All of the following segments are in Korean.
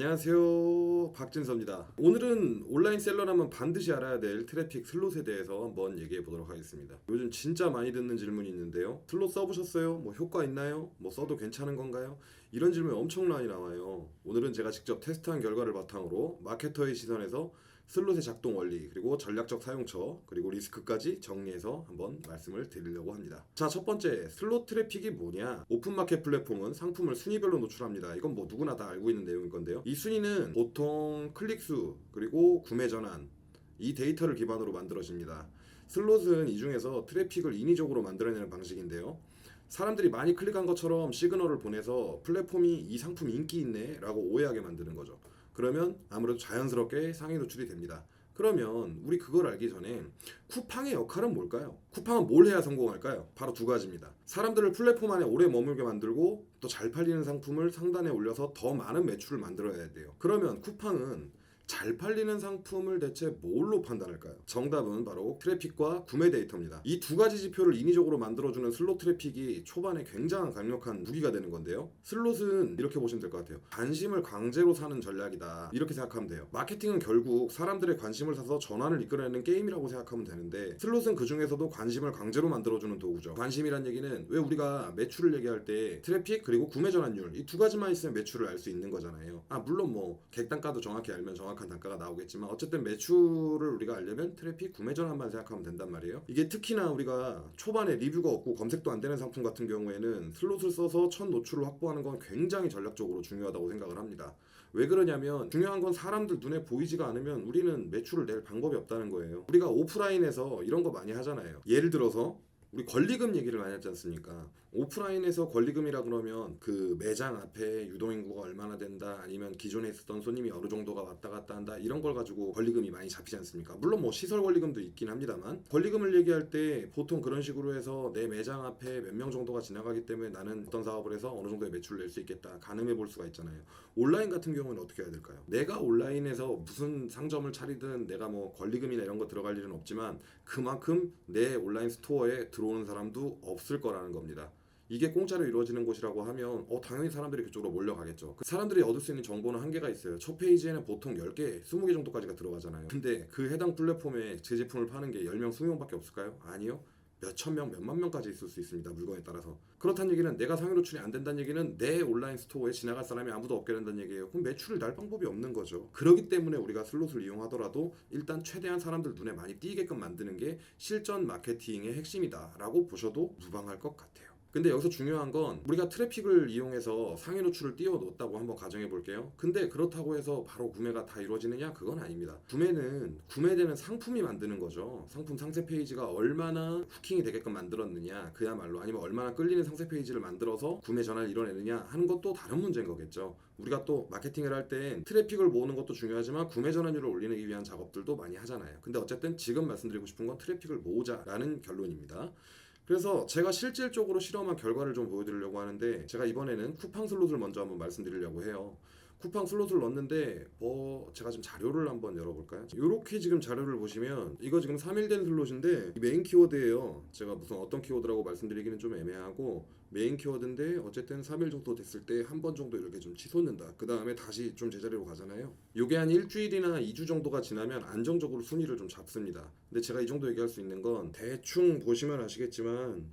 안녕하세요, 박진서입니다. 오늘은 온라인 셀러라면 반드시 알아야 될 트래픽 슬롯에 대해서 한번 얘기해 보도록 하겠습니다. 요즘 진짜 많이 듣는 질문이 있는데요. 슬롯 써보셨어요? 뭐 효과 있나요? 뭐 써도 괜찮은 건가요? 이런 질문이 엄청 많이 나와요. 오늘은 제가 직접 테스트한 결과를 바탕으로 마케터의 시선에서 슬롯의 작동 원리, 그리고 전략적 사용처, 그리고 리스크까지 정리해서 한번 말씀을 드리려고 합니다. 자, 첫 번째, 슬롯 트래픽이 뭐냐? 오픈마켓 플랫폼은 상품을 순위별로 노출합니다. 이건 뭐 누구나 다 알고 있는 내용인 건데요. 이 순위는 보통 클릭수, 그리고 구매 전환, 이 데이터를 기반으로 만들어집니다. 슬롯은 이 중에서 트래픽을 인위적으로 만들어내는 방식인데요. 사람들이 많이 클릭한 것처럼 시그널을 보내서 플랫폼이 이 상품 인기 있네 라고 오해하게 만드는 거죠. 그러면 아무래도 자연스럽게 상위 노출이 됩니다. 그러면 우리 그걸 알기 전에 쿠팡의 역할은 뭘까요? 쿠팡은 뭘 해야 성공할까요? 바로 두 가지입니다. 사람들을 플랫폼 안에 오래 머물게 만들고 또 잘 팔리는 상품을 상단에 올려서 더 많은 매출을 만들어야 돼요. 그러면 쿠팡은 잘 팔리는 상품을 대체 뭘로 판단할까요? 정답은 바로 트래픽과 구매 데이터입니다. 이 두 가지 지표를 인위적으로 만들어주는 슬롯 트래픽이 초반에 굉장한 강력한 무기가 되는 건데요. 슬롯은 이렇게 보시면 될 것 같아요. 관심을 강제로 사는 전략이다. 이렇게 생각하면 돼요. 마케팅은 결국 사람들의 관심을 사서 전환을 이끌어내는 게임이라고 생각하면 되는데, 슬롯은 그 중에서도 관심을 강제로 만들어주는 도구죠. 관심이란 얘기는 왜 우리가 매출을 얘기할 때 트래픽 그리고 구매 전환율 이 두 가지만 있으면 매출을 알 수 있는 거잖아요. 물론 뭐 객단가도 정확히 알면 정확한 단가가 나오겠지만, 어쨌든 매출을 우리가 알려면 트래픽, 구매 전환만 생각하면 된단 말이에요. 이게 특히나 우리가 초반에 리뷰가 없고 검색도 안 되는 상품 같은 경우에는 슬롯을 써서 첫 노출을 확보하는 건 굉장히 전략적으로 중요하다고 생각을 합니다. 왜 그러냐면, 중요한 건 사람들 눈에 보이지가 않으면 우리는 매출을 낼 방법이 없다는 거예요. 우리가 오프라인에서 이런 거 많이 하잖아요. 예를 들어서 우리 권리금 얘기를 많이 하지 않습니까? 오프라인에서 권리금이라 그러면 그 매장 앞에 유동인구가 얼마나 된다, 아니면 기존에 있었던 손님이 어느 정도가 왔다 갔다 한다, 이런 걸 가지고 권리금이 많이 잡히지 않습니까? 물론 뭐 시설 권리금도 있긴 합니다만, 권리금을 얘기할 때 보통 그런 식으로 해서 내 매장 앞에 몇 명 정도가 지나가기 때문에 나는 어떤 사업을 해서 어느 정도의 매출을 낼 수 있겠다 가늠해 볼 수가 있잖아요. 온라인 같은 경우는 어떻게 해야 될까요? 내가 온라인에서 무슨 상점을 차리든 내가 뭐 권리금이나 이런 거 들어갈 일은 없지만, 그만큼 내 온라인 스토어에 들어오는 사람도 없을 거라는 겁니다. 이게 공짜로 이루어지는 곳이라고 하면 당연히 사람들이 그쪽으로 몰려가겠죠. 그 사람들이 얻을 수 있는 정보는 한계가 있어요. 첫 페이지에는 보통 10개, 20개 정도까지가 들어가잖아요. 근데 그 해당 플랫폼에 제 제품을 파는 게 10명, 20명밖에 없을까요? 아니요. 몇천 명, 몇만 명까지 있을 수 있습니다. 물건에 따라서. 그렇다는 얘기는 내가 상위 노출이 안 된다는 얘기는 내 온라인 스토어에 지나갈 사람이 아무도 없게 된다는 얘기예요. 그럼 매출을 날 방법이 없는 거죠. 그렇기 때문에 우리가 슬롯을 이용하더라도 일단 최대한 사람들 눈에 많이 띄게끔 만드는 게 실전 마케팅의 핵심이다라고 보셔도 무방할 것 같아요. 근데 여기서 중요한 건, 우리가 트래픽을 이용해서 상위 노출을 띄워 놓았다고 한번 가정해 볼게요. 근데 그렇다고 해서 바로 구매가 다 이루어지느냐? 그건 아닙니다. 구매는 구매되는 상품이 만드는 거죠. 상품 상세 페이지가 얼마나 후킹이 되게끔 만들었느냐, 그야말로, 아니면 얼마나 끌리는 상세 페이지를 만들어서 구매 전환을 이뤄내느냐 하는 것도 다른 문제인 거겠죠. 우리가 또 마케팅을 할 땐 트래픽을 모으는 것도 중요하지만 구매 전환율을 올리기 위한 작업들도 많이 하잖아요. 근데 어쨌든 지금 말씀드리고 싶은 건 트래픽을 모으자라는 결론입니다. 그래서 제가 실질적으로 실험한 결과를 좀 보여드리려고 하는데, 제가 이번에는 쿠팡 슬롯을 먼저 한번 말씀드리려고 해요. 쿠팡 슬롯을 넣었는데 제가 좀 자료를 한번 열어볼까요? 이렇게 지금 자료를 보시면, 이거 지금 3일 된 슬롯인데 메인 키워드예요. 제가 무슨 어떤 키워드라고 말씀드리기는 좀 애매하고, 메인 키워드인데 어쨌든 3일 정도 됐을 때 한 번 정도 이렇게 좀 치솟는다. 그 다음에 다시 좀 제자리로 가잖아요. 요게 한 일주일이나 2주 정도가 지나면 안정적으로 순위를 좀 잡습니다. 근데 제가 이 정도 얘기할 수 있는 건, 대충 보시면 아시겠지만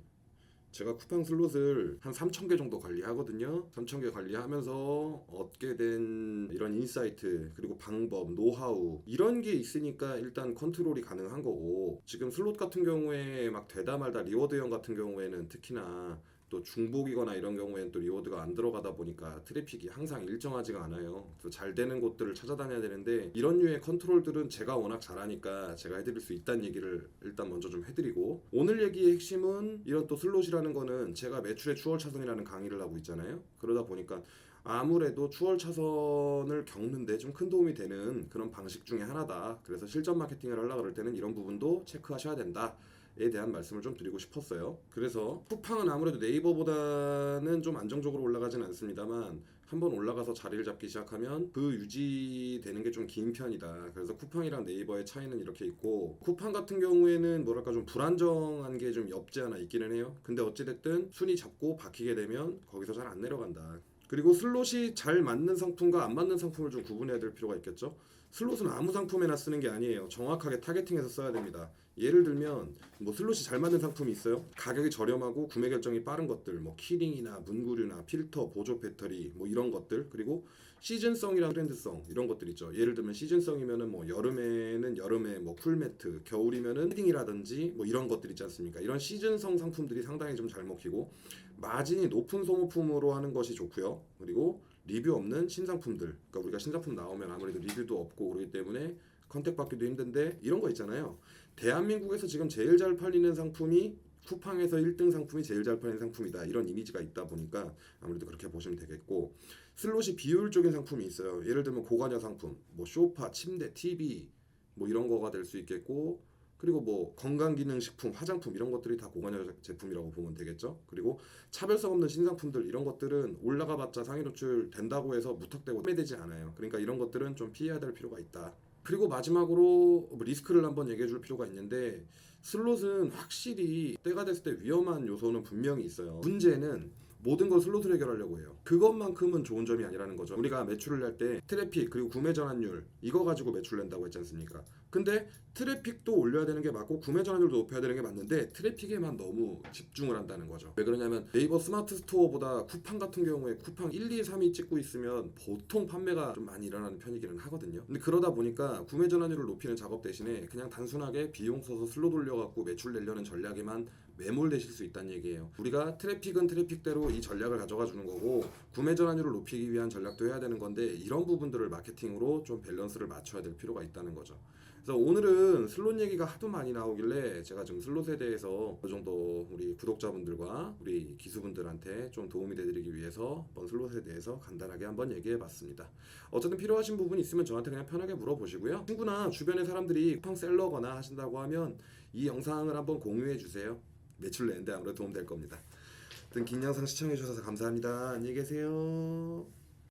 제가 쿠팡 슬롯을 한 3,000개 정도 관리하거든요. 3,000개 관리하면서 얻게 된 이런 인사이트, 그리고 방법, 노하우, 이런 게 있으니까 일단 컨트롤이 가능한 거고, 지금 슬롯 같은 경우에 막 되다 말다 리워드형 같은 경우에는 특히나 또 중복이거나 이런 경우에는 또 리워드가 안 들어가다 보니까 트래픽이 항상 일정하지가 않아요. 그래서 잘 되는 곳들을 찾아다녀야 되는데, 이런 류의 컨트롤들은 제가 워낙 잘하니까 제가 해드릴 수 있다는 얘기를 일단 먼저 좀 해드리고, 오늘 얘기의 핵심은, 이런 또 슬롯이라는 거는 제가 매출의 추월 차선이라는 강의를 하고 있잖아요. 그러다 보니까 아무래도 추월 차선을 겪는데 좀 큰 도움이 되는 그런 방식 중에 하나다. 그래서 실전 마케팅을 하려고 그럴 때는 이런 부분도 체크하셔야 된다 에 대한 말씀을 좀 드리고 싶었어요. 그래서 쿠팡은 아무래도 네이버보다는 좀 안정적으로 올라가진 않습니다만, 한번 올라가서 자리를 잡기 시작하면 그 유지되는 게 좀 긴 편이다. 그래서 쿠팡이랑 네이버의 차이는 이렇게 있고, 쿠팡 같은 경우에는 뭐랄까 좀 불안정한 게 좀 없지 않아 있기는 해요. 근데 어찌됐든 순위 잡고 박히게 되면 거기서 잘 안 내려간다. 그리고 슬롯이 잘 맞는 상품과 안 맞는 상품을 좀 구분해야 될 필요가 있겠죠. 슬롯은 아무 상품에나 쓰는 게 아니에요. 정확하게 타겟팅해서 써야 됩니다. 예를 들면 뭐 슬롯이 잘 맞는 상품이 있어요. 가격이 저렴하고 구매 결정이 빠른 것들, 뭐 키링이나 문구류나 필터, 보조 배터리 뭐 이런 것들, 그리고 시즌성이랑 트렌드성 이런 것들 있죠. 예를 들면 시즌성이면은 뭐 여름에는 여름에 뭐 쿨매트, 겨울이면은 패딩이라든지 뭐 이런 것들 있지 않습니까? 이런 시즌성 상품들이 상당히 좀 잘 먹히고 마진이 높은 소모품으로 하는 것이 좋고요. 그리고 리뷰 없는 신상품들, 그러니까 우리가 신상품 나오면 아무래도 리뷰도 없고 그러기 때문에 컨택 받기도 힘든데 이런 거 있잖아요. 대한민국에서 지금 제일 잘 팔리는 상품이 쿠팡에서 1등 상품이 제일 잘 팔리는 상품이다. 이런 이미지가 있다 보니까 아무래도 그렇게 보시면 되겠고, 슬롯이 비효율적인 상품이 있어요. 예를 들면 고관여 상품, 뭐 소파, 침대, TV 뭐 이런 거가 될 수 있겠고, 그리고 뭐 건강기능식품, 화장품 이런 것들이 다 고관여 제품이라고 보면 되겠죠. 그리고 차별성 없는 신상품들 이런 것들은 올라가봤자 상위 노출 된다고 해서 무턱대고 매되지 않아요. 그러니까 이런 것들은 좀 피해야 될 필요가 있다. 그리고 마지막으로 리스크를 한번 얘기해 줄 필요가 있는데, 슬롯은 확실히 때가 됐을 때 위험한 요소는 분명히 있어요. 문제는 모든 걸 슬롯으로 해결하려고 해요. 그것만큼은 좋은 점이 아니라는 거죠. 우리가 매출을 낼 때 트래픽 그리고 구매 전환율 이거 가지고 매출 낸다고 했지 않습니까? 근데 트래픽도 올려야 되는 게 맞고 구매 전환율도 높여야 되는 게 맞는데 트래픽에만 너무 집중을 한다는 거죠. 왜 그러냐면 네이버 스마트 스토어보다 쿠팡 같은 경우에 쿠팡 1, 2, 3위 찍고 있으면 보통 판매가 좀 많이 일어나는 편이기는 하거든요. 근데 그러다 보니까 구매 전환율을 높이는 작업 대신에 그냥 단순하게 비용 써서 슬롯 올려갖고 매출 내려는 전략에만 매몰되실 수 있다는 얘기예요. 우리가 트래픽은 트래픽대로 이 전략을 가져가 주는 거고 구매 전환율을 높이기 위한 전략도 해야 되는 건데 이런 부분들을 마케팅으로 좀 밸런스를 맞춰야 될 필요가 있다는 거죠. 그래서 오늘은 슬롯 얘기가 하도 많이 나오길래 제가 좀 슬롯에 대해서 어느 정도 우리 구독자분들과 우리 기수분들한테 좀 도움이 되드리기 위해서 한번 슬롯에 대해서 간단하게 한번 얘기해 봤습니다. 어쨌든 필요하신 부분이 있으면 저한테 그냥 편하게 물어보시고요. 친구나 주변의 사람들이 쿠팡 셀러거나 하신다고 하면 이 영상을 한번 공유해 주세요. 매출 내는데 아무래도 도움 될 겁니다. 긴 영상 시청해 주셔서 감사합니다. 안녕히 계세요.